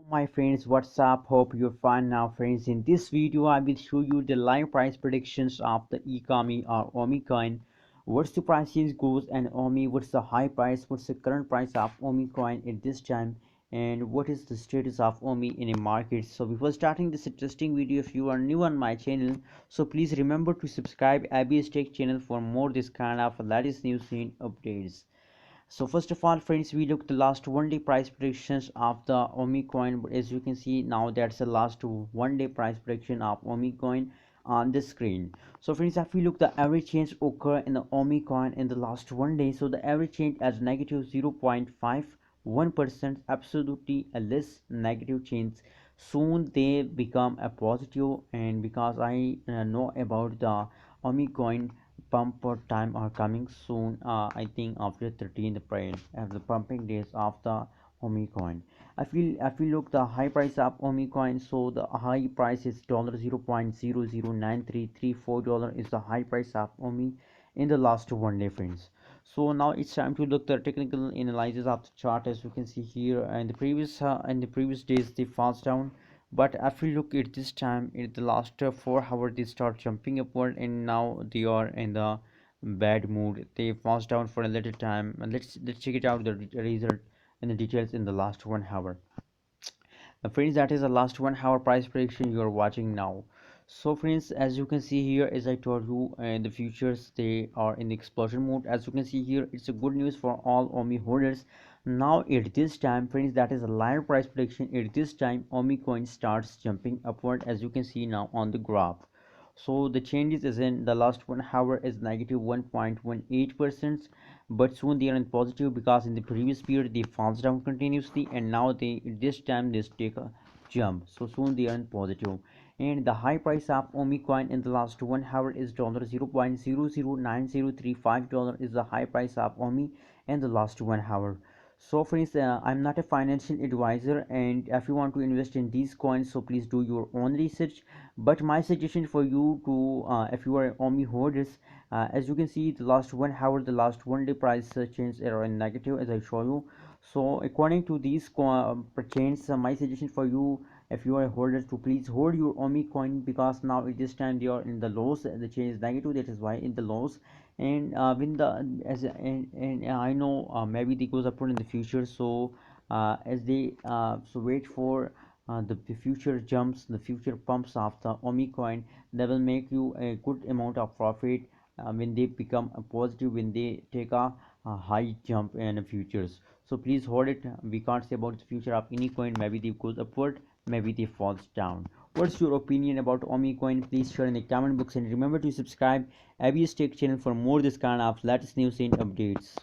My friends, what's up? Hope you're fine now, friends. In this video I will show you the live price predictions of the Ecomi or Omi coin. What's the price change goes and Omi, what's the high price, what's the current price of Omi coin at this time, and what is the status of Omi in a market. So before starting this interesting video, if you are new on my channel, so please remember to subscribe ABS Tech channel for more this kind of latest news and updates. So first of all, friends, we look the last 1 day price predictions of the Omi coin. But as you can see now, that's the last 1 day price prediction of Omi coin on the screen. So friends, if we look the average change occur in the Omi coin in the last 1 day, so the average change as negative 0.51%, absolutely a less negative change. Soon they become a positive, and because I know about the Omi coin pump time are coming soon. I think after 13th April as the pumping days of the Omi coin. I feel look the high price of Omi coin, so the high price is dollar 0.009334 dollar is the high price of Omi in the last 1 day, friends. So now it's time to look the technical analysis of the chart. As you can see here, and the previous days they falls down, but if we look at this time in the last 4 hours they start jumping upward, and now they are in the bad mood. They falls down for a little time. Let's check it out the result and the details in the last 1 hour. Friends, that is the last 1 hour price prediction you are watching now. So friends, as you can see here, as I told you, the futures they are in the explosion mode. As you can see here, it's a good news for all Omi holders. Now at this time, friends, that is a live price prediction. At this time, Omi coin starts jumping upward, as you can see now on the graph. So the changes is in the last 1 hour is negative 1.18%, but soon they are in positive because in the previous period they falls down continuously, and now they this time they take a jump. So soon they are in positive, and the high price of Omi coin in the last 1 hour is dollar 0.009035 dollar is the high price of Omi in the last 1 hour. So friends, I'm not a financial advisor, and if you want to invest in these coins, so please do your own research. But my suggestion for you to if you are Omi holders, as you can see the last 1 hour, the last 1 day price change are in negative, as I show you. So according to these changes, my suggestion for you, if you are a holder, to please hold your Omi coin, because now at this time they are in the lows, the change is negative, that is why in the lows. And when the as and I know maybe they goes upward in the future. So as they so wait for the future jumps, the future pumps of the Omi coin, that will make you a good amount of profit when they become a positive, when they take a high jump in the futures. So please hold it. We can't say about the future of any coin. Maybe they goes upward, maybe they falls down. What's your opinion about Omi coin? Please share in the comment box, and remember to subscribe ABS Tech channel for more this kind of latest news and updates.